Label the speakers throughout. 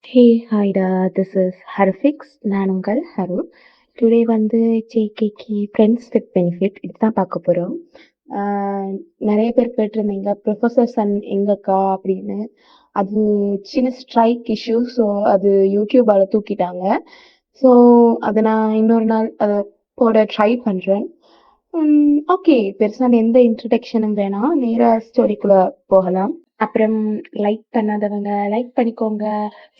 Speaker 1: Hey ஹாய்டா, this is ஹர்ஃபிக்ஸ். நான் உங்கள் ஹரு. Today வந்து ஜேகேகே ஃப்ரெண்ட்ஸ் வித் பெனிஃபிட் இதுதான் பார்க்க போகிறோம். நிறைய பேர் கேட்டிருந்தீங்க ப்ரொஃபஸர் சன் எங்கக்கா அப்படின்னு. அது சின்ன ஸ்ட்ரைக் இஷ்யூ. ஸோ அது யூடியூபால் தூக்கிட்டாங்க. ஸோ அதை நான் இன்னொரு நாள் அதை போட ட்ரை பண்ணுறேன். ஓகே, பெருசாக எந்த இன்ட்ரடக்ஷனும் வேணாம், நேராக ஸ்டோரிக்குள்ளே போகலாம். அப்புறம் லைக் பண்ணாதவங்க லைக் பண்ணிக்கோங்க.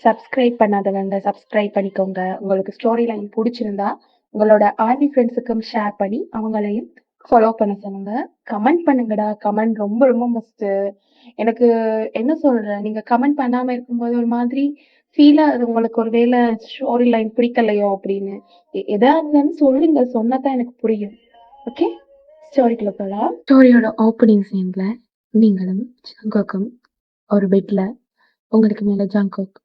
Speaker 1: சப்ஸ்கிரைப் பண்ணாதவங்க சப்ஸ்கிரைப் பண்ணிக்கோங்க. உங்களுக்கு ஸ்டோரி லைன் பிடிச்சிருந்தா உங்களோட ஆர்மி ஃப்ரெண்ட்ஸுக்கும் ஷேர் பண்ணி அவங்களையும் ஃபாலோ பண்ண சொல்லுங்க. கமெண்ட் பண்ணுங்கடா. கமெண்ட் ரொம்ப ரொம்ப மஸ்ட். எனக்கு என்ன சொல்றேன், நீங்க கமெண்ட் பண்ணாம இருக்கும்போது ஒரு மாதிரி ஃபீல் ஆகுது. உங்களுக்கு ஒரு வேளை ஸ்டோரி லைன் பிடிக்கலையோ அப்படின்னு. எதா இருந்தாலும் சொல்லுங்க, சொன்னாதான் எனக்கு புரியும். ஓகே, ஸ்டோரிக்குள்ள போகலாம். ஸ்டோரியோட ஓப்பனிங் சீன்ல நீங்களும் ஜங்குக்கும் ஒரு பெட்ல உங்களுக்கு மேல ஜங்குக்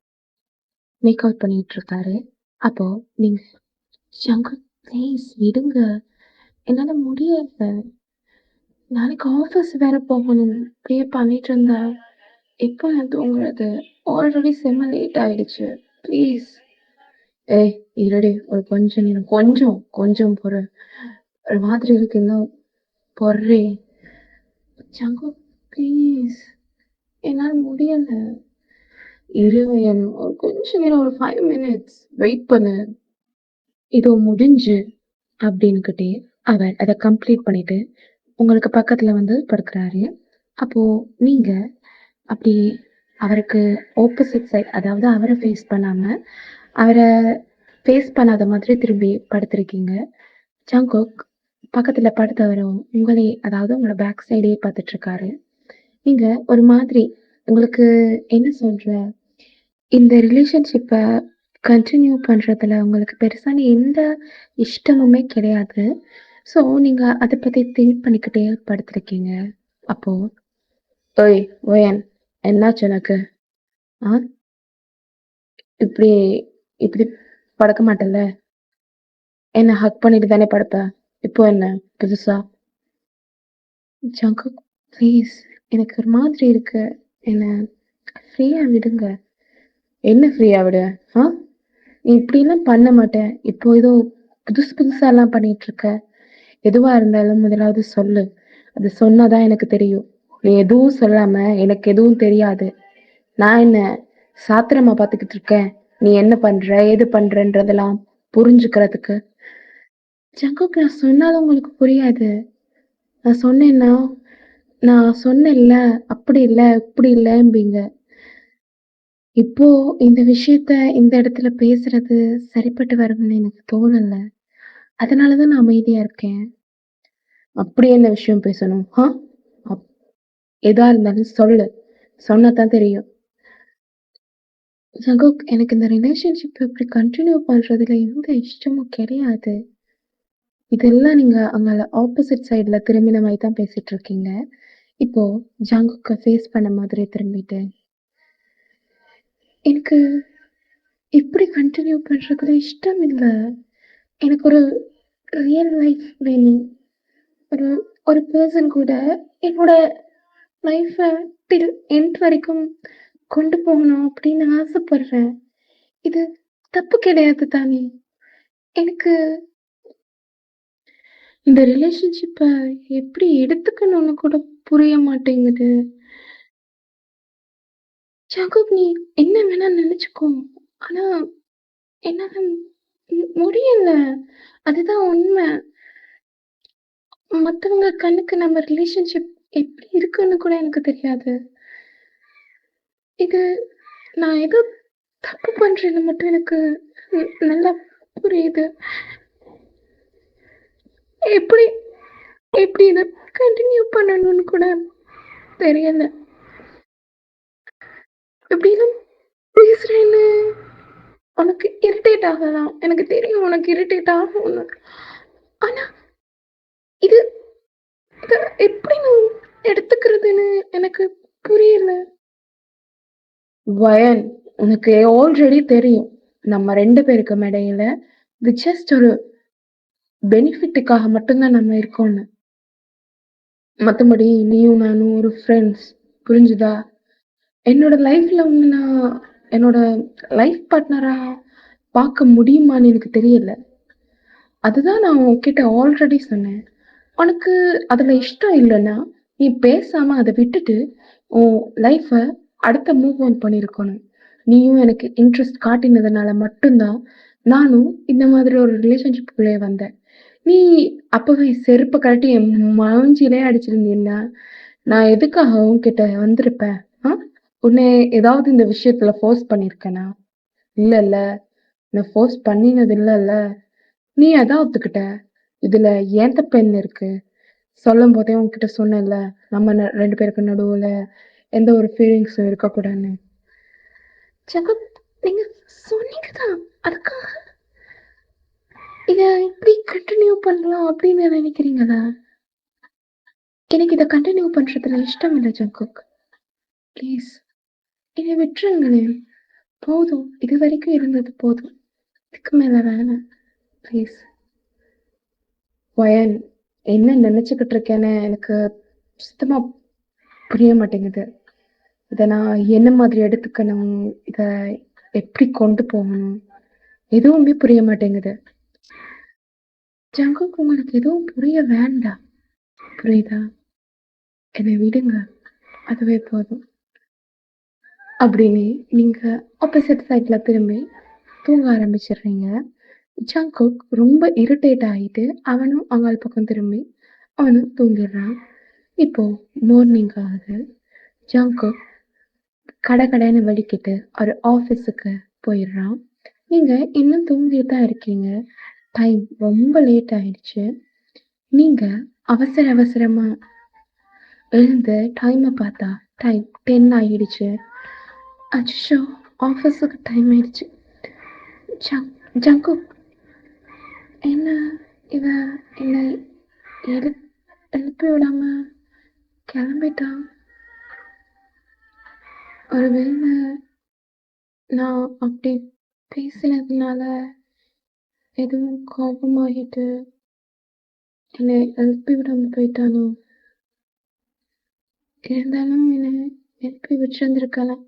Speaker 1: மேக் அவுட் பண்ணிட்டு இருக்காரு. அப்போ நீங்க ஜங்குக் ப்ளீஸ் விடுங்க, என்னால முடியல, நாளைக்கு ஆஃபீஸ் வேற போகணும், இப்படியே பண்ணிட்டு இருந்தா எப்போ நான் தூங்குறது? ஆல்ரெடி செம்ம லேட் ஆயிடுச்சு, ப்ளீஸ். ஏய் இருடி, ஒரு கொஞ்சம் நேரம், கொஞ்சம் கொஞ்சம் பொறு, ஒரு மாதிரி இருக்கு, இன்னும் பொறே. ஜங்குக் ப்ளீஸ், என்னால முடியல, இருவேன், ஒரு கொஞ்ச நேரம், ஒரு 5 மினிட்ஸ் வெயிட் பண்ணு, இதோ முடிஞ்சு அப்படின்னுக்கிட்டே அவர் அதை கம்ப்ளீட் பண்ணிட்டு உங்களுக்கு பக்கத்துல வந்து படுக்கிறாரு. அப்போ நீங்க அப்படி அவருக்கு ஆப்போசிட் சைட், அதாவது அவரை ஃபேஸ் பண்ணாம அவரை ஃபேஸ் பண்ணாத மாதிரி திரும்பி படுத்திருக்கீங்க. ஜங்குக் பக்கத்துல படுத்தவரும் உங்களை, அதாவது உங்களோட பேக் சைடே பார்த்துட்டு இருக்காரு. நீங்க ஒரு மாதிரி, உங்களுக்கு என்ன சொல்ற, இந்த ரிலேஷன்ஷிப்பை கண்டினியூ பண்ணுறதுல உங்களுக்கு பெருசான எந்த இஷ்டமுமே கிடையாது. ஸோ நீங்கள் அதை பற்றி திங்க் பண்ணிக்கிட்டே படுத்திருக்கீங்க. அப்போ ஓய் ஓயன், என்னாச்சு எனக்கு? ஆ, இப்படி இப்படி படுக்க மாட்டேன்ல, என்ன ஹக் பண்ணிட்டு தானே படுப்ப, இப்போ என்ன புதுசா? ஜங்குக் ப்ளீஸ், எனக்கு ஒரு மாதிரி இருக்கு, என்ன ஃப்ரீயா விடுங்க. என்ன ஃப்ரீயா விடு? ஆ, நீ இப்படிலாம் பண்ண மாட்டேன், இப்போ ஏதோ புதுசு புதுசாலாம் பண்ணிட்டு இருக்க. எதுவா இருந்தாலும் முதலாவது சொல்லு, அது சொன்னாதான் எனக்கு தெரியும். நீ எதுவும் சொல்லாம எனக்கு எதுவும் தெரியாது. நான் என்ன சாத்திரமா பார்த்துக்கிட்டு இருக்கேன் நீ என்ன பண்ற ஏது பண்றன்றதெல்லாம் புரிஞ்சுக்கிறதுக்கு? ஜங்குக், நான் சொன்னாலும் உங்களுக்கு புரியாது. நான் சொன்னேன்னா, நான் சொன்னேன்ல, அப்படி இல்லை இப்படி இல்லைம்பீங்க. இப்போ இந்த விஷயத்த இந்த இடத்துல பேசுறது சரிப்பட்டு வரும்னு எனக்கு தோணல. அதனாலதான் நான் அமைதியா இருக்கேன். அப்படி என்ன விஷயம் பேசணும்? எதா இருந்தாலும் சொல்லு, சொன்னாதான் தெரியும். ஜங்குக், எனக்கு இந்த ரிலேஷன்ஷிப் இப்படி கண்டினியூ பண்றதுல எந்த இஷ்டமும் கிடையாது. இதெல்லாம் நீங்க அங்க ஆப்போசிட் சைடுல திரும்பின மாதிரி தான் பேசிட்டு இருக்கீங்க. இப்போ ஜங்குக்க ஃபேஸ் பண்ண மாதிரி திரும்பிட்டு, எனக்கு இப்படி கண்டினியூ பண்றதுல இஷ்டம் இல்ல. எனக்கு ஒரு ரியல் லைஃப் வேணும். ஒரு ஒரு பர்சன் கூட என்னோட லைஃப்பை டில் எண்ட் வரைக்கும் கொண்டு போகணும் அப்படின்னு ஆசைப்படுறேன். இது தப்பு கிடையாது தானே? எனக்கு இந்த ரிலேஷன்ஷிப்ப எப்படி எடுத்துக்கணும்னு கூட புரிய மாட்டேங்குது. ஜாகப், நீ என்ன வேணா நினைச்சுக்கோ. ஆனா என்னால முடியல. அதுதான் உண்மை. மத்தவங்க கண்ணுக்கு நம்ம ரிலேஷன்ஷிப் எப்படி இருக்குன்னு கூட எனக்கு தெரியாது. இது நான் ஏதோ தப்பு பண்றேன்னு மட்டும் எனக்கு நல்லா புரியுது. எப்படி எப்படி இதை கண்டினியூ பண்ணணும்னு கூட தெரியல. எப்படிலாம் பேசுறேன்னு உனக்கு இரிட்டேட் ஆகலாம், எனக்கு தெரியும் உனக்கு இரிட்டேட் ஆகும் உனக்கு. ஆனா இது இத எப்படி நான் எடுத்துக்கிறதுன்னு எனக்கு புரியல. வயன், உனக்கு ஆல்ரெடி தெரியும் நம்ம 2 பேருக்கும் இடையில இது ஜஸ்ட் ஒரு பெனிஃபிட்டுக்காக மட்டும்தான் நம்ம இருக்கோம்னு. மத்தபடி நீயும் நானும் ஒரு ஃப்ரெண்ட்ஸ். புரிஞ்சுதா? என்னோட லைஃப்ல உன்னை நான் என்னோட லைஃப் பார்ட்னரா பார்க்க முடியுமான்னு எனக்கு தெரியல. அதுதான் நான் உன்கிட்ட ஆல்ரெடி சொன்னேன். உனக்கு அதுல இஷ்டம் இல்லன்னா, நீ பேசாம அத விட்டுட்டு, உன் லைஃப அடுத்த மூவ் ஆன் பண்ணியிருக்கணும். நீயும் எனக்கு இன்ட்ரெஸ்ட் காட்டினதுனால மட்டும் தான், நானும் இந்த மாதிரி ஒரு ரிலேஷன்ஷிப்குள்ளயே வந்தேன். நீ அப்பவே செருப்ப கழட்டி என் மூஞ்சிலயே அடிச்சிருந்தீன்னா, நான் எதுக்காக உன்கிட்ட வந்திருப்பேன்? ஆ? உன்னை ஏதாவது இந்த விஷயத்துல ஃபோர்ஸ் பண்ணியிருக்கேனா? இல்லல்ல. நான் ஃபோர்ஸ் பண்ணினது இல்லல்ல. நீ அதான் ஒத்துக்கிட்ட. இதுல ஏன் தப்பு என்ன இருக்கு? சொல்லும்போதே உன்கிட்ட சொன்னேன்ல, நம்ம 2 பேருக்கு நடுவுல எந்த ஒரு ஃபீலிங்ஸும் இருக்கக்கூடாதுன்னு. ஜகத், நீங்க சொன்னீங்க தான். அதுக்காக இத இப்படி கன்டின்யூ பண்ணலாம் அப்படின்னு நினைக்கிறீங்களா? எனக்கு இத கன்டின்யூ பண்றதுல இஷ்டம் இல்ல ஜங்குக். ப்ளீஸ் இத விட்டுருங்களேன். போதும். இதுவரைக்கும் இருந்தது போதும். இதுக்கு மேல வேணாம். ப்ளீஸ். வயன், என்ன நினைச்சுக்கிட்டு இருக்கேன்னு எனக்கு சுத்தமா புரிய மாட்டேங்குது. இத நான் என்ன மாதிரி எடுத்துக்கணும்? இத எப்படி கொண்டு போகணும்? எதுவுமே புரிய மாட்டேங்குது. ஜங்குக், உங்களுக்கு எதுவும் புரிய வேண்டாம். புரியுதா? என்னை விடுங்க. அதுவே போதும். அப்படின்னு நீங்க ஆப்போசிட் சைட்ல திரும்பி தூங்க ஆரம்பிச்சிடுறீங்க. ஜங்குக் ரொம்ப இரிட்டேட் ஆயிட்டு, அவனும் அங்காள் பக்கம் திரும்பி அவனும் தூங்கிடுறான். இப்போ மார்னிங் ஆகுது. ஜங்குக் கடகடன்னு வெடிக்கிட்டு ஒரு ஆஃபீஸுக்கு போயிடுறான். நீங்க இன்னும் தூங்கிட்டு தான் இருக்கீங்க. டைம் ரொம்ப லேட் ஆயிடுச்சு. நீங்க அவசர அவசரமா எழுந்து டைம பார்த்தா டைம் 10 ஆயிடுச்சு. அச்சச்சோ! ஆஃபீஸுக்கு டைம் ஆயிடுச்சு. ஜங்குக், என்ன இவன் என்னை எழு எழுப்பி விடாம கிளம்பிட்டான். ஒருவேளை நான் அப்படி பேசினதுனால எதுவும் கோபமாயிட்டு என்னை எழுப்பி விடாம போயிட்டானோ? இருந்தாலும் என்னை எழுப்பி விட்டிருந்திருக்கலாம்.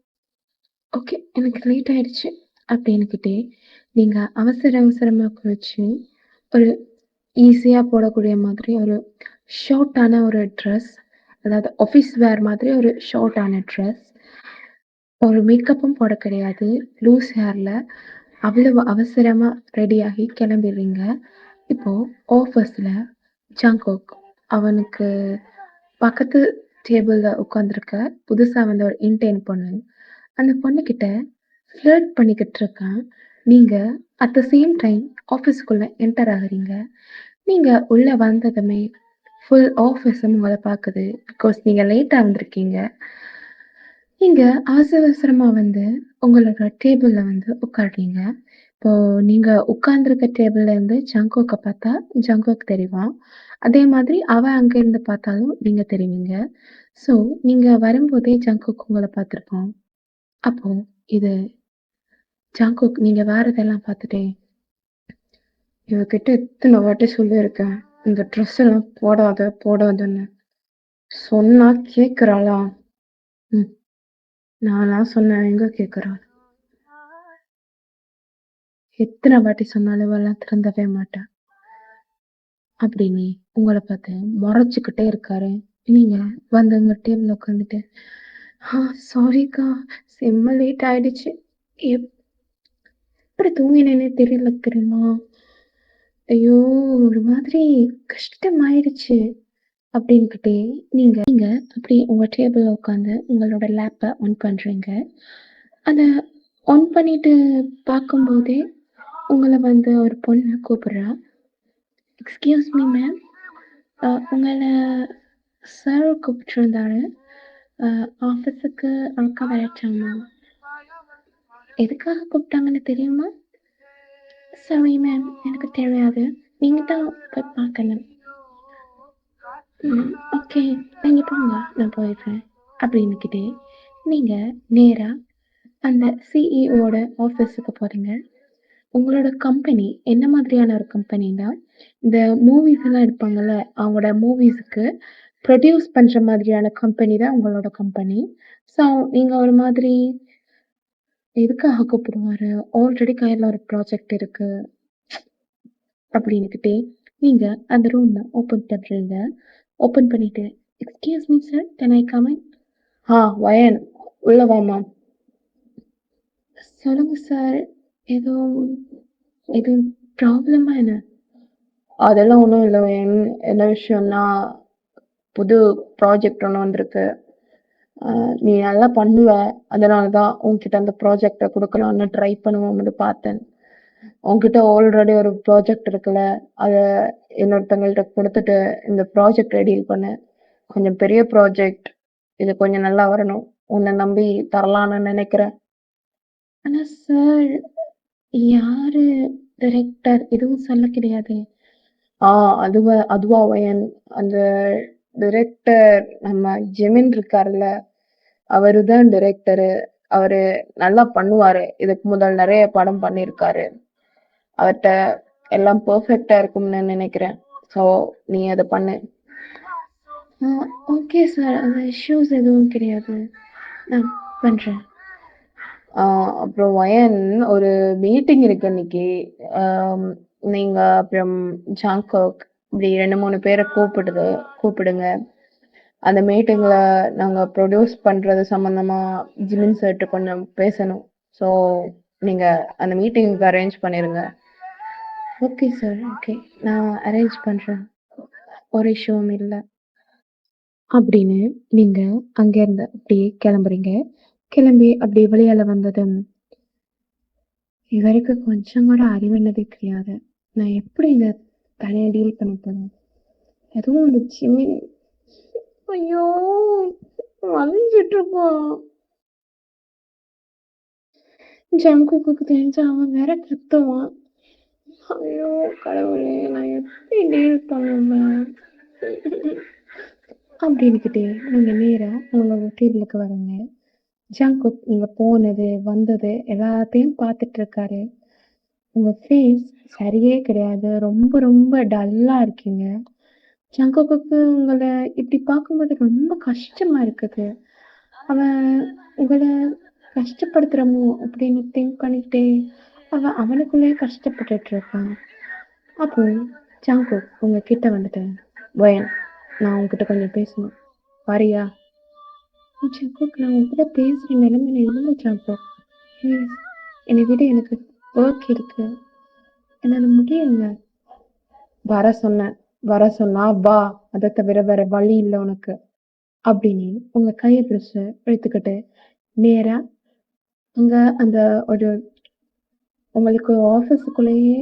Speaker 1: ஓகே, எனக்கு லேட் ஆயிடுச்சு அப்படின்னுக்கிட்டே நீங்க அவசர அவசரமா குளிச்சு, ஒரு ஈஸியா போடக்கூடிய மாதிரி ஒரு ஷார்ட்டான ஒரு ட்ரெஸ், அதாவது ஆஃபீஸ் வேர் மாதிரி ஒரு ஷார்ட்டான ட்ரெஸ். ஒரு மேக்கப்பும் போட கிடையாது. லூஸ் ஹேர்ல அவ்வளவு அவசரமா ரெடியாகி கிளம்பிடுறீங்க. இப்போ ஆஃபீஸ்ல ஜங்குக் அவனுக்கு பக்கத்து டேபிள்ல உட்காந்துருக்க புதுசா வந்த ஒரு இன்டர்ன் பொண்ணு. அந்த பொண்ணுகிட்ட ஃப்ளர்ட் பண்ணிக்கிட்டு இருக்கான். நீங்க அட் த சேம் டைம் ஆஃபீஸ்க்குள்ள என்டர் ஆகுறீங்க. நீங்க உள்ள வந்ததுமே ஃபுல் ஆஃபீஸும் உங்கள பாக்குது. பிகாஸ் நீங்க லேட்டா வந்திருக்கீங்க. நீங்க அவசர அவசரமா வந்து உங்களோட டேபிள்ல வந்து உட்கார்றீங்க. இப்போ நீங்க உட்கார்ந்திருக்க டேபிள்ல இருந்து ஜங்குக்க பார்த்தா ஜங்குக் தெரிவான். அதே மாதிரி அவன் அங்க இருந்து பார்த்தாலும் நீங்க தெரிவீங்க. ஸோ நீங்க வரும்போதே ஜங்குக் உங்கள பார்த்திருப்பான். அப்போ இது ஜங்குக், நீங்க வாரதெல்லாம் பார்த்துட்டே, இவகிட்ட எத்தன வாட்டி சொல்லியிருக்கேன். இந்த ட்ரெஸ் எல்லாம் போடாத போடாதன்னு. சொன்னா கேட்கிறாளா? ம். நான்லாம் சொன்னா எங்க கேட்கிறா? எத்தன வாட்டி சொன்னாலும் இவெல்லாம் திருந்தவே மாட்டா. அப்படின்னு உங்கள பார்த்து மொறச்சுக்கிட்டே இருக்காரு. நீங்க வந்து உங்க டேபிள்ல உட்காந்துட்டு, "ஆ சாரிக்கா, செம்ம லேட் ஆயிடுச்சு. எப்படி தூங்கினேன்னே தெரியல தெரியுமா? ஐயோ! ஒரு மாதிரி கஷ்டமாயிடுச்சு." அப்படின்னுக்கிட்டே நீங்க நீங்க அப்படி உங்க டேபிள்ல உட்காந்து உங்களோட லேப்ப ஆன் பண்றீங்க. அத ஆன் பண்ணிட்டு பார்க்கும்போதே, உங்கள வந்து ஒரு பொண்ணு கூப்பிடுறா. "Excuse me ma'am. உங்கள சார் கூப்பிட்டுருந்தாரு. அ ஆஃபீஸுக்கு அழுக்கா வரட்டாமா? எதுக்காக கூப்பிட்டாங்கன்னு தெரியுமா?" "சாரி மேம், எனக்கு தெரியாது. நீங்க தான் போய் பார்க்கணும்." ஓகே. நீங்க போங்க. நான் போயிடுறேன்." அப்படின்னுக்கிட்டே நீங்க நேரா அந்த சிஇஓட ஆஃபீஸுக்கு போறீங்க. உங்களோட கம்பெனி என்ன மாதிரியான ஒரு கம்பெனின்னா, இந்த மூவிஸ் எல்லாம் எடுப்பாங்கல்ல, அவங்களோட மூவிஸுக்கு ப்ரொடியூஸ் பண்ற மாதிரியான கம்பெனி தான் உங்களோட கம்பெனி. ஸோ நீங்க ஒரு மாதிரி எதுக்காக கூப்பிடுவாரு? ஆல்ரெடி கையில ஒரு ப்ராஜெக்ட் இருக்கு. அப்படின்னுக்கிட்டே, நீங்க அந்த ரூம ஓப்பன் பண்றீங்க. ஓப்பன் பண்ணிட்டு, "excuse me sir, can I come in?" வயன். உள்ள வாம்மா." "சொல்லுங்க சார். எதுவும் எதுவும் ப்ராப்ளமா என்ன?" "அதெல்லாம் ஒண்ணும் இல்ல வயன். என்ன விஷயம்னா, புது ப்ராஜெக்ட் ஒண்ணு வந்திருக்கு. அ நீ நல்லா பண்ணுவ. அதனால தான் உன்கிட்ட அந்த ப்ராஜெக்ட்ட குடுக்கலான்னு ட்ரை பண்ணுவோம்ன்னு பார்த்தேன். உன்கிட்ட ஆல்ரெடி ஒரு ப்ராஜெக்ட் இருக்குல்ல, அத இன்னொருத்தவங்கள்ட்ட குடுத்துட்டு இந்த ப்ராஜெக்ட்ட டீல் பண்ணு. கொஞ்சம் பெரிய ப்ராஜெக்ட். இது கொஞ்சம் நல்லா வரணும். உன்ன நம்பி தரலான்னு நெனைக்கிறேன்." "ஆனா சார், யாரு டைரக்டர்? எதுவும் சொல்ல கிடையாதே." ஆ அதுவா வயன். அந்த டைரக்டர் நம்ம ஜெமின் இருக்கார்ல, அவரு தான் டைரக்டரு. அவரு நல்லா பண்ணுவாரு. இதுக்கு முதல் நெறைய படம் பண்ணியிருக்காரு. அவர்ட்ட எல்லாம் பெர்ஃபெக்ட்டா இருக்கும்னு நெனைக்கிறேன். ஸோ நீ அத பண்ணு. ஆ ஓகே சார். அந்த இஷ்யூஸ் எதுவும் கிடையாது. நான் பண்றேன். ஆ அப்புறம் வயன் ஒரு மீட்டிங் இருக்கு இன்னைக்கு. ஆம் நீங்க அப்புறம் ஜாங்கோக் இப்படி 2, 3 பேர கூப்பிடுங்க. அந்த மீட்டிங்ல நாங்க ப்ரொடியூஸ் பண்றது சம்மந்தமா ஜிமின் சார்ட்ட கொஞ்சம் பேசணும். ஸோ நீங்க அந்த மீட்டிங்க்கு அரேஞ்ச் பண்ணிருங்க. Okay sir. ஓகே. நான் அரேஞ்ச் பண்றேன். ஒரு இஷ்யூவும் இல்ல. அப்படின்னு நீங்க அங்கேருந்து அப்படியே கிளம்புறீங்க. கிளம்பி அப்படியே வெளியால வந்ததும், இவருக்கு கொஞ்சம் கூட அறிவுன்னதே கிடையாது. நான் எப்படி இத தனியா டீல் பண்ண போறேன்? அதுவும் அந்த ஜிமின் ஐயோ! அழுஞ்சிட்டு இருப்பான். ஜங்குக்குக்கு தெரிஞ்சா அவன் வேற கத்துவான். ஐயோ! கடவுளே! நான் எப்படி டீல் பண்ணுவேன்? அப்படின்னுக்கிட்டே நீங்க நேரா உங்களோட டேபிளுக்கு வரீங்க. ஜங்குக் நீங்க போனது, வந்தது எல்லாத்தையும் பார்த்துட்டு இருக்காரு. உங்க ஃபேஸ் சரியே கிடையாது. ரொம்ப ரொம்ப டல்லா இருக்கீங்க. ஜங்குக்குக்கு உங்கள இப்படி பார்க்கும்போது ரொம்ப கஷ்டமா இருக்குது. அவன் உங்கள கஷ்டப்படுத்துறமோ அப்படின்னு திங்க் பண்ணிக்கிட்டே, அவன் அவனுக்குள்ளேயே கஷ்டப்பட்டுட்டு இருக்கான். அப்போ ஜங்குக் உங்க கிட்ட வந்துட்டு, "வயன், நான் உன்கிட்ட கொஞ்சம் பேசணும். வரியா?" "ஜங்குக், நான் உன்கிட்ட பேசுற நிலைமையில இல்ல ஜங்குக். ப்ளீஸ் என்னை விடு. எனக்கு ஒர்க் இருக்கு. என்னால முடியல." "வர சொன்னேன். வர சொன்னா வா. அத தவிர வேற வழி இல்ல உனக்கு." அப்படின்னு உங்க கைய பிடிச்சு இழுத்துக்கிட்டு நேரா அங்க அந்த ஒரு உங்களுக்கு ஆஃபீஸுக்குள்ளேயே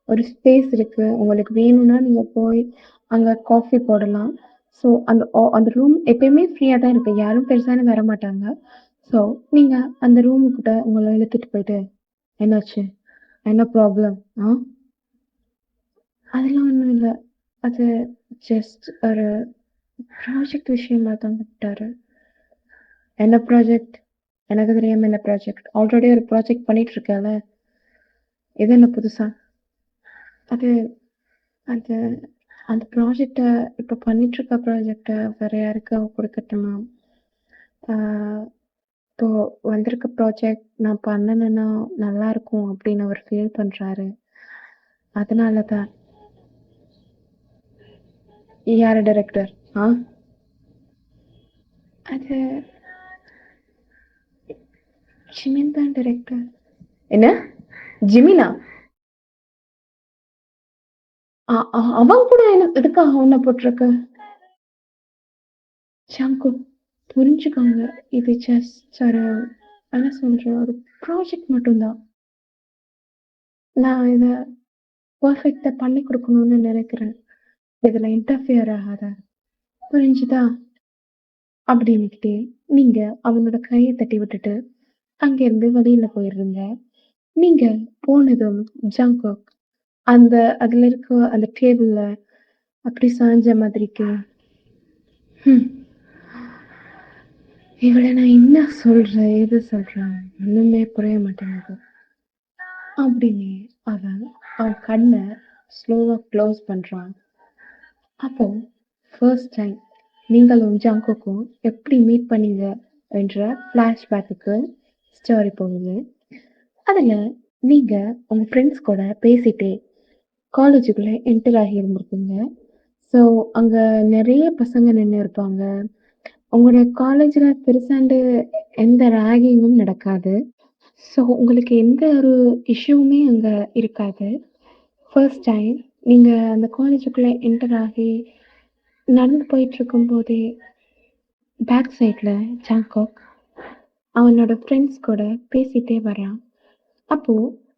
Speaker 1: ஒரு ஸ்பேஸ் இருக்கு. உங்களுக்கு வேணும்னா நீங்க போய் அங்க காஃபி போடலாம். ஸோ அந்த ரூம் எப்பயுமே ஃப்ரீயா தான் இருக்கு. யாரும் பெருசான்னு வரமாட்டாங்க. ஸோ நீங்க அந்த ரூமுக்கிட்ட உங்கள இழுத்துட்டு போயிட்டு, "என்னாச்சு? என்ன ப்ராப்ளம்? ஆ?" "அதெல்லாம் ஒண்ணும் இல்ல. அது ஜஸ்ட் ஒரு ப்ராஜெக்ட் விஷயமா தான் கூப்பிட்டாரு." "என்ன ப்ராஜெக்ட்?" "எனக்கு தெரியாம என்ன ப்ராஜெக்ட்? ஆல்ரெடி ஒரு ப்ராஜெக்ட் பண்ணிட்டு இருக்கேன்ல. இது என்ன புதுசா?" "அது அது அந்த ப்ராஜெக்ட்ட இப்ப பண்ணிட்டுருக்க ப்ராஜெக்ட்ட வேற யாருக்கா குடுக்கட்டுமா? ஆ இப்போ வந்திருக்க ப்ராஜெக்ட் நான் பண்ணுனேன்னா நல்லாருக்கும் அப்படின்னு அவர் ஃபீல் பண்றாரு. அதனால தான்." "யாரு டைரக்டர்? ஆ?" "அது ஜிமின் தான் டைரக்டர்." "என்ன? ஜிமினா? அவன் கூட எதுக்காக உன்ன போட்டுருக்கு?" "ஜங்குக், புரிஞ்சுக்கோங்க. இது ஜஸ்ட் ஒரு என்ன சொல்றது? ஒரு ப்ராஜெக்ட் மட்டும் தான். நான் இத பெர்ஃபெக்ட்டா பண்ணி குடுக்கணும்னு நெனைக்கிறேன். இதுல இன்டர்ஃபியர் ஆகாத. புரிஞ்சுதா?" அப்படின்னுக்கிட்டே நீங்க அவனோட கைய தட்டி விட்டுட்டு அங்கேருந்து வெளியில போயிடுறீங்க. நீங்க போனதும் ஜங்குக் அந்த அதுல இருக்க அந்த டேபிள்ல அப்படி சாஞ்ச மாதிரிக்கு, "ஹ்ம், இவள நான் என்ன சொல்றேன்? ஏது சொல்றேன்? ஒண்ணுமே புரிய மாட்டேங்குது." அப்படின்னு அவன் அவன் கண்ண ஸ்லோவா க்ளோஸ் பண்றான். அப்போ ஃபர்ஸ்ட் டைம் நீங்களும் ஜங்குக்கும் எப்படி மீட் பண்ணீங்க என்ற ஃப்ளாஷ்பேக்குக்கு ஸ்டோரி போகுது. அதுல நீங்க உங்க ஃப்ரெண்ட்ஸ் கூட பேசிட்டே காலேஜுக்குள்ள என்டர் ஆகியிருந்திருப்பீங்க. ஸோ, அங்க நெறைய பசங்க நின்னு இருப்பாங்க. உங்களோட காலேஜ்ல பெருசாண்டு எந்த ராகிங்கும் நடக்காது. ஸோ, உங்களுக்கு எந்த ஒரு இஷ்யூவுமே அங்க இருக்காது. ஃபர்ஸ்ட் டைம் நீங்க அந்த காலேஜுக்குள்ள என்டர் ஆகி நடந்து போயிட்டுருக்கும்போதே, பேக் சைட்ல ஜாங்கோக் அவனோட ஃப்ரெண்ட்ஸ் கூட பேசிட்டே வரான். அப்போ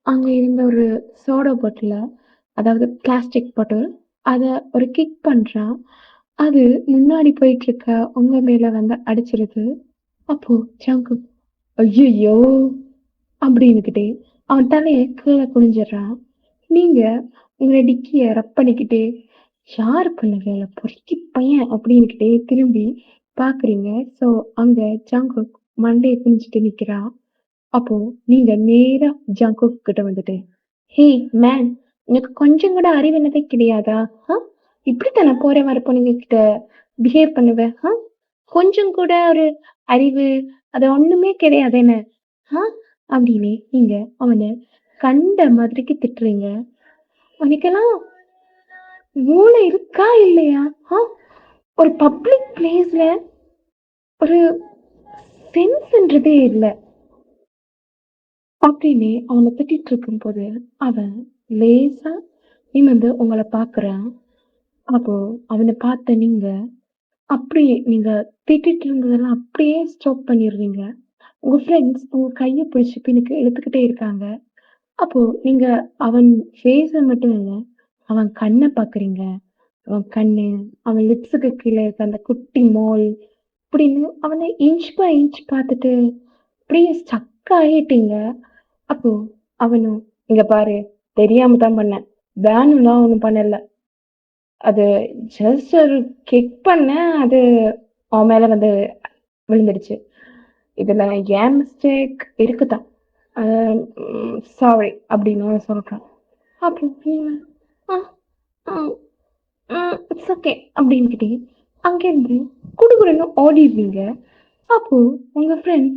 Speaker 1: அங்க இருந்த ஒரு சோடா பாட்டில, அதாவது பிளாஸ்டிக் பாட்டில், அத ஒரு கிக் பண்றான். அது முன்னாடி போயிட்டுருக்க உங்க மேல வந்து அடிச்சிருது. அப்போ ஜங்குக், "ஐயய்யோ!" அப்படின்னுகிட்டே அவன் தலைய கீழ குனிஞ்சிடுறான். நீங்க உங்க டிக்கிய ரப் பண்ணிக்கிட்டே, "யாரு பண்ண வேல? பொறுக்கி பையன்" அப்படின்னுகிட்டே திரும்பி பார்க்குறீங்க. ஸோ, அங்க ஜங்குக் மண்டைய குனிஞ்சுட்டு நிக்கிறான். அப்போ நீங்க நேரா ஜங்குக் கிட்ட வந்துட்டு, "ஹேய் மேன்! உனக்கு கொஞ்சம் கூட அறிவுன்னதே கிடையாதா? ஆ? இப்படித்தானா போற வர பொண்ணுங்க கிட்ட பிஹேவ் பண்ணுவ? ஆ? கொஞ்சம் கூட ஒரு அறிவு அது ஒண்ணுமே கிடையாது என்ன? ஆ?" அப்படின்னு நீங்க அவன கண்ட மாதிரிக்கு திட்டுறீங்க. "உனக்கெல்லாம் மூளை இருக்கா இல்லையா? ஆ? ஒரு பப்ளிக் பிளேஸ்ல ஒரு சென்ஸ்ன்றதே இல்ல." அப்படின்னு அவன திட்டிட்டு இருக்கும்போது, அவன் லேசா நிமிர்ந்து உங்கள பார்க்குறான். அப்போ அவன பார்த்த நீங்க, அப்படியே நீங்க திட்டிட்டு இருந்ததெல்லாம் அப்படியே ஸ்டாப் பண்ணிடுறீங்க. உங்க ஃப்ரெண்ட்ஸ் உங்க கைய பிடிச்சு பின்னுக்கு இழுத்துக்கிட்டே இருக்காங்க. அப்போ நீங்க அவன் ஃபேஸ மட்டும் இல்ல, அவன் கண்ண பார்க்குறீங்க. அவன் கண்ணு, அவன் லிப்ஸுக்கு கீழ இருக்க அந்த குட்டி மோல், இப்படின்னு அவன இன்ச் பை இன்ச் பார்த்துட்டு, அப்படியே ஸ்டக் ஆயிட்டீங்க. அப்போ அவனும், "இங்க பாரு, தெரியாம தான் பண்ணேன். வேணும்லாம் ஒண்ணும் பண்ணல. அது ஜஸ்ட் ஒரு கிக் பண்ணேன். அது அவன் மேல வந்து விழுந்துடுச்சு. இதுல என் மிஸ்டேக் இருக்குதான். அ சாரி" அப்படின்னு அவன் சொல்றான். அப்போ நீங்க, "ஆ, ஆ, இட்ஸ் ஓகே" அப்படின்னுகிட்டே அங்கேருந்து குடுகுடுன்னு ஓடிடுவீங்க. அப்போ உங்க ஃப்ரெண்ட்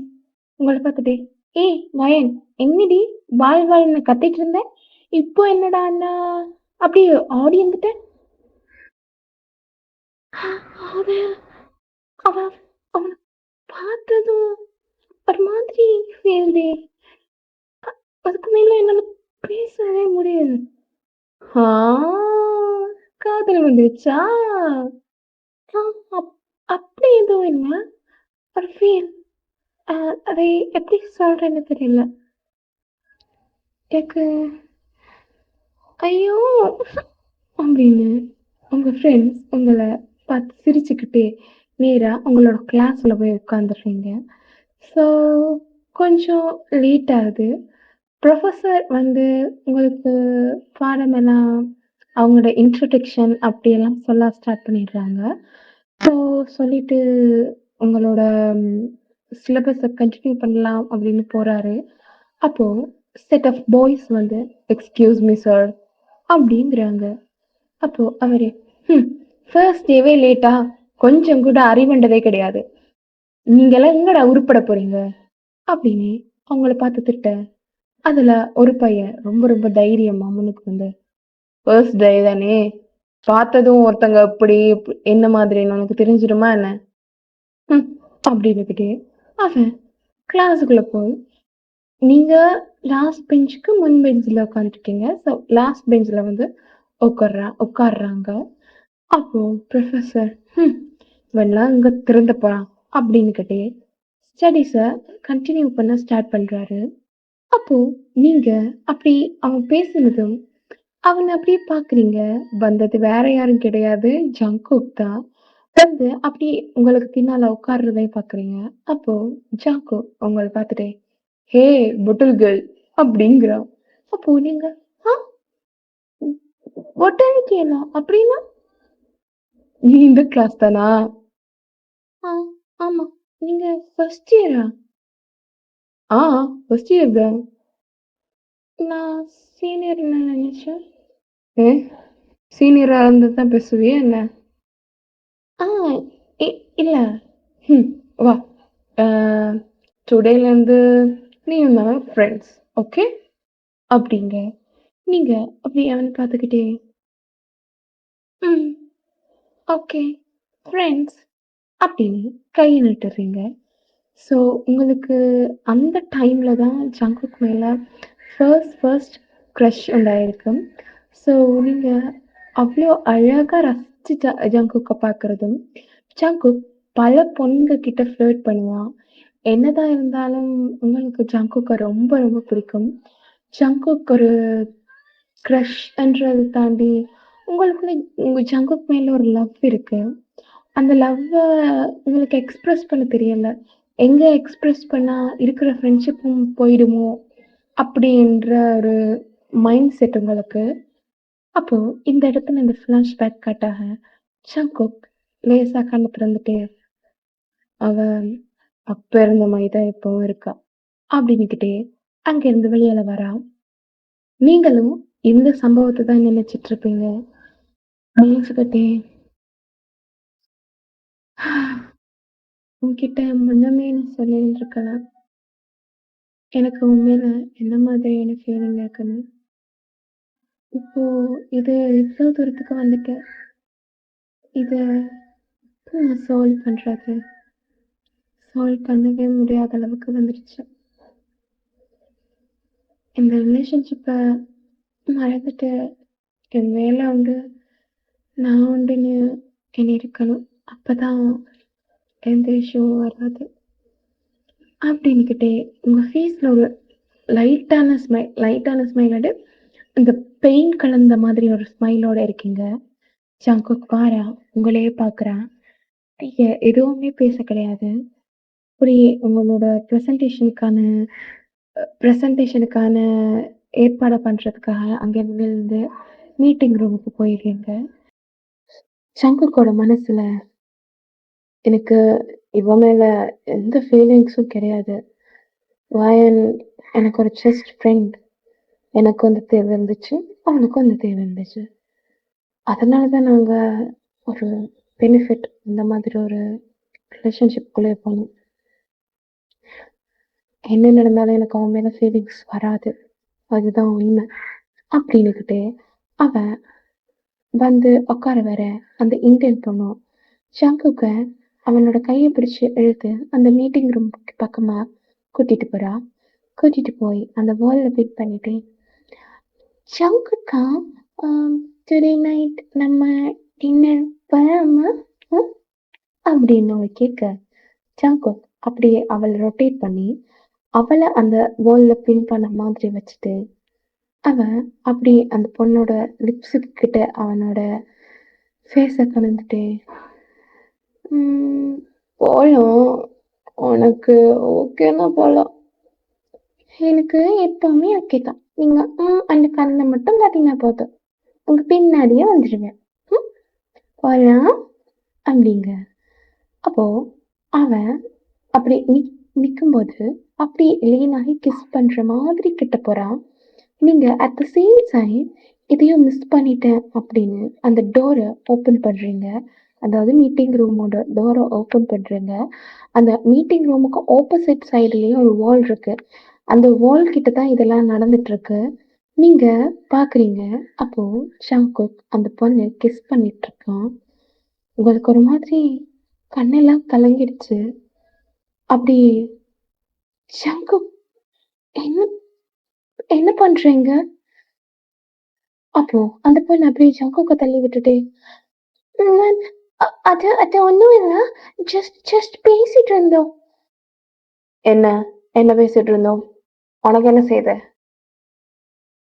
Speaker 1: உங்கள பார்த்துட்டு, "ஏய் வயன், என்னடி வால் வால்ன்னு கத்திட்டு இருந்த? இப்போ என்னடான்னா அப்படியே ஓடி வந்துட்ட?" அவன் அவன் அவன பார்த்ததும் ஒரு மாதிரி ஃபீல்டே. அதுக்கு மேல என்னால பேசவே முடியல. ஆ, காதல் வந்துருச்சா? ஆ, அப் அப்படி எதுவும் இல்ல. ஒரு ஃபீல். அ அதை எப்படி சொல்றேன்னு தெரியல. எனக்கு ஐயோ! அப்படின்னு உங்க ஃப்ரெண்ட்ஸ் உங்கள பார்த்து சிரிச்சுக்கிட்டே நேரா உங்களோட கிளாஸ்ல போய் உட்காந்துடுறீங்க. ஸோ, கொஞ்சம் லேட் ஆகுது. ப்ரொஃபசர் வந்து உங்களுக்கு பாடமெல்லாம் அவங்களோட இன்ட்ரோடக்ஷன் அப்படியெல்லாம் சொல்ல ஸ்டார்ட் பண்ணிடுறாங்க. ஸோ, சொல்லிட்டு உங்களோட சிலபஸ கன்டின்யூ பண்ணலாம் அப்படின்னு போறாரு. அப்போ செட் ஆஃப் பாய்ஸ் வந்து, "எக்ஸ்கியூஸ் மீ சார்" அப்படிங்கிறாங்க. அப்போ அவரு, "ஹ்ம், ஃபர்ஸ்ட் டேவே லேட்டா? கொஞ்சம் கூட அறிவுண்டதே கிடையாது. நீங்கலாம் எங்கடா உருப்பட போறீங்க?" அப்படின்னு அவங்கள பார்த்து திட்ட, அதுல ஒரு பையன் ரொம்ப ரொம்ப தைரியமா முன்னுக்கு வந்து, "ஃபர்ஸ்ட் டே தானே, பார்த்ததும் ஒருத்தங்க இப்படி என்ன மாதிரின்னு உனக்கு தெரிஞ்சிருமா என்ன?" ம் அப்படின்னுகிட்டே அவன் கிளாஸுக்குள்ள போய், நீங்க லாஸ்ட் பெஞ்சுக்கு முன் பெஞ்சுல உட்காந்துருக்கீங்க. ஸோ லாஸ்ட் பெஞ்சுல வந்து உட்கார்றாங்க. அப்போ புரொஃபசர், "ம், இவன்லாம் எங்க திருந்த போறான்" அப்படின்னுகிட்டே ஸ்டடீஸ கன்டின்யூ பண்ண ஸ்டார்ட் பண்றாரு. அப்போ நீங்க அப்படி அவன் பேசினதும் அவன அப்படியே பார்க்குறீங்க. வந்தது வேற யாரும் கிடையாது, ஜங்குக் தான். வந்து அப்படியே உங்களுக்கு பின்னால உட்கார்றதையும் பார்க்குறீங்க. அப்போ ஜங்குக் உங்கள பார்த்துட்டே, "ஹே லிட்டில் கேர்ள்" அப்படிங்கிறான். அப்போ நீங்க, "ஆ, பொட்டானிக்கலா? அப்படின்னா?" "நீ இந்த கிளாஸ் தானா?" "ஆ, ஆமா. நீங்க ஃபர்ஸ்ட் இயரா?" "ஆ, ஃபர்ஸ்ட் இயர் தான்." "நான் சீனியர்ன்னு நினைச்சேன்." "ஏ, சீனியரா இருந்தா தான் பேசுவியா என்ன?" ஆ, இ இல்ல. ம். வா. அ டுடேலேருந்து நீயும் நானும் ஃப்ரெண்ட்ஸ். ஓகே? அப்படிங்க. நீங்க அப்படி அவன பார்த்துக்கிட்டே, ம். ஓகே. ஃப்ரெண்ட்ஸ் அப்படின்னு கைய நீட்டுறீங்க. ஸோ, உங்களுக்கு அந்த டைம்ல தான் ஜங்குக் மேல ஃபர்ஸ்ட் க்ரஷ் உண்டாயிருக்கும். ஸோ, நீங்க அவ்ளோ அழகா ரசிச்சு ஜங்குக்க பார்க்குறதும், ஜங்குக் பல பொண்ணுங்க கிட்ட ஃப்ளர்ட் பண்ணுவான். என்னதான் இருந்தாலும் உங்களுக்கு ஜங்குக்க ரொம்ப ரொம்ப பிடிக்கும். ஜங்குக் ஒரு க்ரஷ்ன்றத தாண்டி உங்களுக்குள்ள உங்க ஜங்குக் மேல ஒரு லவ் இருக்கு. அந்த லவ்வ உங்களுக்கு எக்ஸ்பிரஸ் பண்ண தெரியல. எங்க எக்ஸ்பிரஸ் பண்ணா இருக்கிற ஃப்ரெண்ட்ஷிப்பும் போயிடுமோ! அப்பிடின்ற ஒரு மைண்ட் செட் உங்களுக்கு. அப்போ இந்த இடத்துல இந்த ஃப்ளாஷ்பேக் கட் ஆக, "ஜங்குக் லேசா கண்ண திறந்துட்டு, அவ அப்ப இருந்த மாரி தான் இப்பவும் இருக்கா." அப்பிடின்னுக்கிட்டே அங்கேருந்து வெளியால வரா. நீங்களும் இந்த சம்பவத்த தான் நினைச்சிட்டுருப்பீங்க. நினைச்சுக்கிட்டே உன்கிட்ட முன்னமே நான் சொல்லியிருந்திருக்கலாம். எனக்கு உன் மேல என்ன மாதிரியான ஃபீலிங் இருக்குன்னு. இப்போ இது இவ்ளோ தூரத்துக்கு வந்துட்டு, இத எப்படி நான் சால்வ் பண்றது? சால்வ் பண்ணவே முடியாத அளவுக்கு வந்துருச்சு. இந்த ரிலேஷன்ஷிப்ப மறந்துட்டு, என் மேல வந்து நான் உண்டுன்னு எண்ணி இருக்கணும். அப்பதான் எந்த இஷ்யூவும் வராது. அப்படின்னுக்கிட்டே உங்க ஃபேஸ்ல ஒரு லைட்டான ஸ்மைலோட இந்த பெயின் கலந்த மாதிரி ஒரு ஸ்மைலோட இருக்கீங்க. ஜங்குக் வாரான், உங்களையே பார்க்குறான். எதுவுமே பேச கிடையாது. அப்படியே உங்களோட பிரசன்டேஷனுக்கான ஏற்பாட பண்றதுக்காக அங்கேருந்து மீட்டிங் ரூமுக்கு போயிடுறீங்க. ஜங்குக்கோட மனசுல எனக்கு இவன் மேல எந்த ஃபீலிங்ஸும் கிடையாது. வயன் எனக்கு ஒரு ஜஸ்ட் ஃப்ரெண்ட். எனக்கும் அந்த தேவை இருந்துச்சு. அவனுக்கும் அந்த தேவை இருந்துச்சு. அதனால தான் நாங்க ஒரு பெனிஃபிட் இந்த மாதிரி ஒரு ரிலேஷன்ஷிப்குள்ளே போனோம். என்ன நடந்தாலும் எனக்கு அவன் மேல ஃபீலிங்ஸ் வராது. அதுதான் உண்மை. அப்படின்னுக்கிட்டு அவன் வந்து உட்கார வர அந்த இந்தியன் பொண்ணும் ஷங்குக்க அவனோட கைய பிடிச்சு இழுத்து அந்த மீட்டிங் ரூம்க்கு பக்கமா கூட்டிட்டு போறா. கூட்டிட்டு போய் அந்த வால்ல பிட் பண்ணிட்டு, "ஷங்குக்கா, ஆம், டுடே நைட் நம்ம டின்னர் போலாமா?" ம் அப்படின்னு அவ கேட்க, ஜங்குக் அப்படியே அவள ரொட்டேட் பண்ணி, அவள அந்த வால்ல பின் பண்ண மாதிரி வச்சுட்டு, அவன் அப்படியே அந்த பொண்ணோட லிப்ஸு கிட்ட அவனோட ஃபேஸ கொண்டுந்துட்டு, "ம் போலாம். உனக்கு ஓகேன்னா போலாம். எனக்கு எப்பவுமே ஓகே தான். நீங்க அந்த கண்ண மட்டும் காட்டினா போதும். உங்க பின்னாடியே வந்துருவேன். ம் போலாம்." அப்படிங்க. அப்போ அவன் அப்படி நிக்கும்போது, அப்படியே லீன் ஆகி கிஸ் பண்ற மாதிரி கிட்ட போறான். நீங்க அட் த சேம் டைம் எதையோ மிஸ் பண்ணிட்டேன் அப்படின்னு அந்த டோர ஓப்பன் பண்றீங்க. அதாவது மீட்டிங் ரூமோட டோர ஓப்பன் பண்றீங்க. அந்த மீட்டிங் ரூமுக்கு ஆப்போசிட் சைடுலயும் ஒரு வால் இருக்கு. அந்த வால் கிட்ட தான் இதெல்லாம் நடந்துட்டுருக்கு. நீங்க பார்க்குறீங்க. அப்போ ஷங்குக் அந்த பொண்ண கிஸ் பண்ணிட்டுருக்கான். உங்களுக்கு ஒரு மாதிரி கண்ணெல்லாம் கலங்கிடுச்சு. அப்படி "ஷங்குக் என்ன என்ன பண்றீங்க?" அப்போ அந்த பொண்ணு அப்படியே ஷங்குக்க தள்ளி விட்டுட்டு, "நான் அது அது ஒண்ணும் இல்ல. ஜஸ்ட் பேசிட்டு இருந்தோம்." "என்ன? என்ன பேசிட்டு இருந்தோம்? உனக்கு என்ன செய்த?"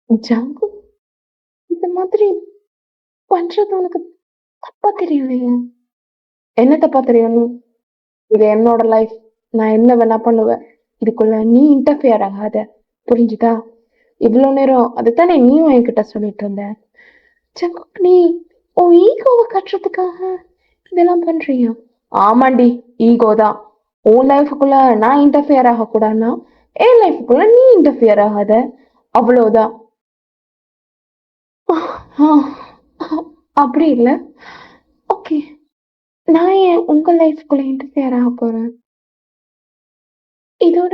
Speaker 1: "ஜங்குக் இந்த மாதிரி பண்றது உனக்கு தப்பா தெரியலையா?" "என்ன தப்பா தெரியணும்? இது என்னோட லைஃப். நான் என்ன வேணா பண்ணுவேன். இதுக்குள்ள நீ இன்டர்ஃபியர் ஆகாத. புரிஞ்சுதா? இவ்ளோ நேரம் அதத்தானே நீயும் என்கிட்ட சொல்லிட்டு இருந்த. ஜங்குக் நீ உன் ஈகோவ காட்டுறதுக்காக இதெல்லாம் பண்றியா?" "ஆமாண்டி. ஈகோ தான். உன் லைஃப்குள்ள நான் இன்டர்ஃபியர் ஆகக்கூடாதுன்னா, என் லைஃப்குள்ள நீ இன்டர்ஃபியர் ஆகாத. அவ்வளோதான்." ஆ அப்படி இல்ல. ஓகே. நான் ஏன் உங்க லைஃப்குள்ள இன்டர்ஃபியர் ஆகப் போறேன்? இதோட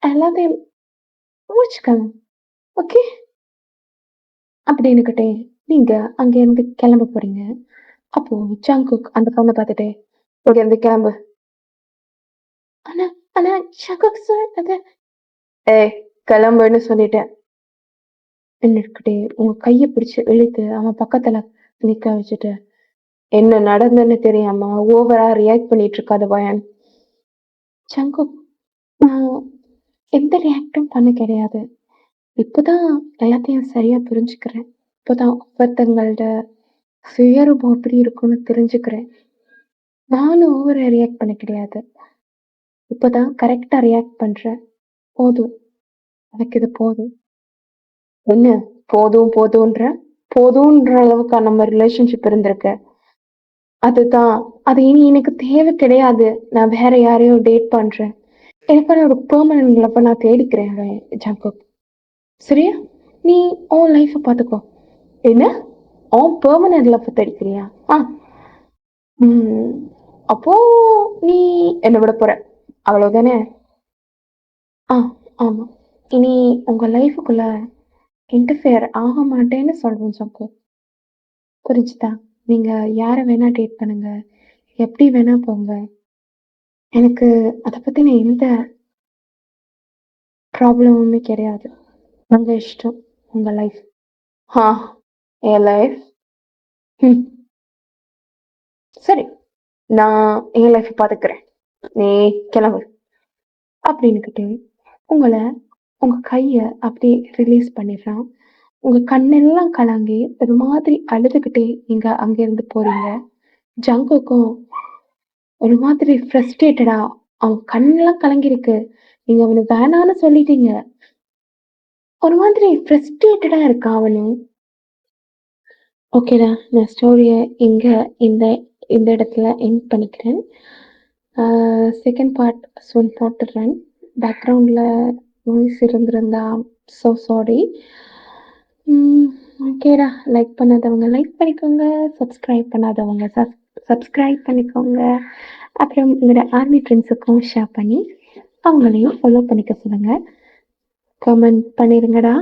Speaker 1: எல்லாத்தையும் முடிச்சுக்கலாம். ஓகே. அப்படின்னுகிட்டே நீங்க அங்கேருந்து கிளம்ப போறீங்க. அப்போ ஜங்குக் அந்த பொண்ண பார்த்துட்டு, "இங்கேருந்து கிளம்பு." ஆனா ஆனா ஜங்குக் சார் அது "ஏய் கிளம்புன்னு சொல்லிட்டேன்." நின்னுகிட்டே உங்க கைய பிடிச்சு இழுத்து அவன் பக்கத்துல நிக்க வச்சுட்டு, "என்ன நடந்ததுன்னு தெரியாம ஓவரா ரியாக்ட் பண்ணிட்டு இருக்காத பயான்." ஜங்குக் நான் எந்த ரியாக்டும் பண்ண கிடையாது. இப்பதான் எல்லாத்தையும் சரியா புரிஞ்சுக்கிறேன். இப்பதான் ஒவ்வொருத்தங்களோட சுயரூபம் எப்படி இருக்கும்னு தெரிஞ்சுக்கிறேன். நானும் ஓவரா ரியாக்ட் பண்ண கிடையாது. இப்பதான் கரெக்ட்டா ரியாக்ட் பண்றேன். போதும். எனக்கு இது போதும். என்ன போதும் போதும்ன்ற? போதும்ன்ற அளவுக்கா நம்ம ரிலேஷன்ஷிப் இருந்திருக்கு. அதுதான். அது இனி எனக்கு தேவை கிடையாது. நான் வேற யாரையோ டேட் பண்றேன். எனக்கான ஒரு பெர்மனன்ட் லவ்வ நான் தேடிக்கிறேன் ஜாக்கப். சரியா? நீ உன் லைஃப பார்த்துக்கோ. என்ன? உன் பெர்மனன்ட் லவ்வ தேடிக்கிறியா? ஆ. ம். அப்போ நீ என்ன விட போற. அவ்வளவுதானே? ஆ, ஆமா. இனி உங்க லைஃப்க்குள்ள இன்டர்ஃபியர் ஆக மாட்டேன்னு சொல்றேன் ஜங்கு. புரிஞ்சுதா? நீங்க யார வேணா டேட் பண்ணுங்க. எப்படி வேணா போங்க. எனக்கு அத பத்தின எந்த ப்ராப்ளமுமே கிடையாது. உங்க இஷ்டம். உங்க லைஃப். ஆ, என் லைஃப். ம். சரி. நான் என் லைஃப்ப பாத்துக்கிறேன். நீ கிளம்பு. அப்படின்னுகிட்டு உங்கள உங்க கைய அப்படியே ரிலீஸ் பண்ணிடுறான். உங்க கண்ணெல்லாம் கலங்கி, ஒரு மாதிரி அழுதுகிட்டே நீங்க அங்கேருந்து போறீங்க. ஜங்குக்கும் ஒரு மாதிரி ஃப்ரஸ்ட்ரேட்டடா அவன் கண்ணெல்லாம் கலங்கியிருக்கு. நீங்க அவன வேணான்னு சொல்லிட்டீங்க. ஒரு மாதிரி ஃப்ரஸ்ட்ரேட்டடா இருக்கான் அவனும். ஓகேடா. நான் ஸ்டோரிய இங்க இந்த இந்த இடத்துல எண்ட் பண்ணிக்கிறேன். செகண்ட் பார்ட் சூன் போட்டுடுறேன். பேக்ரவுண்ட்ல நாய்ஸ் இருந்திருந்தா ஸோ சாரி. ம். ஓகேடா. லைக் பண்ணாதவங்க லைக் பண்ணிக்கோங்க. சப்ஸ்கிரைப் பண்ணாதவங்க சப்ஸ்கிரைப் பண்ணிக்கோங்க. அப்புறம் உங்களோட ஆர்மி ஃப்ரெண்ட்ஸுக்கும் ஷேர் பண்ணி, அவங்களையும் ஃபாலோ பண்ணிக்க சொல்லுங்க. கமெண்ட் பண்ணிருங்கடா.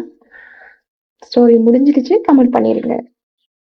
Speaker 1: ஸ்டோரி முடிஞ்சிடுச்சு. கமெண்ட் பண்ணிருங்க.